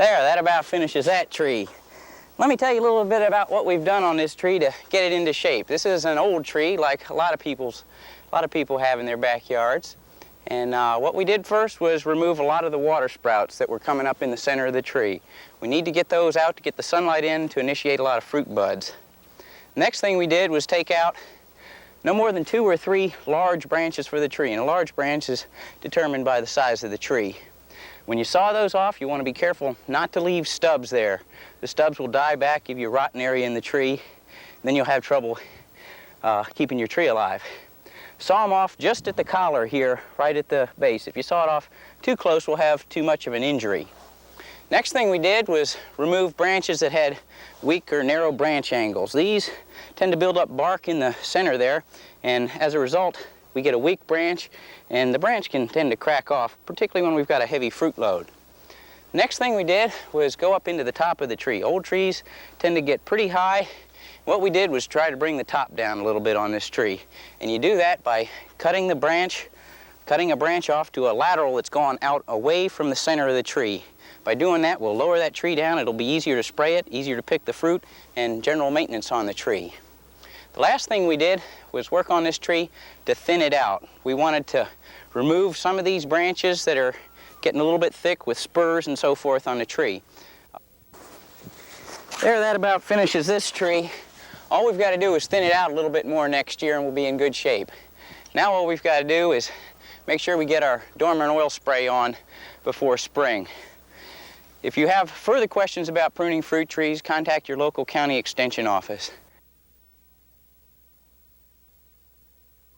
There, that about finishes that tree. Let me tell you a little bit about what we've done on this tree to get it into shape. This is an old tree like a lot of people have in their backyards. And what we did first was remove a lot of the water sprouts that were coming up in the center of the tree. We need to get those out to get the sunlight in to initiate a lot of fruit buds. Next thing we did was take out no more than 2 or 3 large branches for the tree. And a large branch is determined by the size of the tree. When you saw those off, you want to be careful not to leave stubs there. The stubs will die back, give you a rotten area in the tree, and then you'll have trouble keeping your tree alive. Saw them off just at the collar here, right at the base. If you saw it off too close, we'll have too much of an injury. Next thing we did was remove branches that had weak or narrow branch angles. These tend to build up bark in the center there, and as a result, we get a weak branch, and the branch can tend to crack off, particularly when we've got a heavy fruit load. Next thing we did was go up into the top of the tree. Old trees tend to get pretty high. What we did was try to bring the top down a little bit on this tree. And you do that by cutting a branch off to a lateral that's gone out away from the center of the tree. By doing that, we'll lower that tree down. It'll be easier to spray it, easier to pick the fruit, and general maintenance on the tree. The last thing we did was work on this tree to thin it out. We wanted to remove some of these branches that are getting a little bit thick with spurs and so forth on the tree. There, that about finishes this tree. All we've got to do is thin it out a little bit more next year and we'll be in good shape. Now all we've got to do is make sure we get our dormant oil spray on before spring. If you have further questions about pruning fruit trees, contact your local county extension office.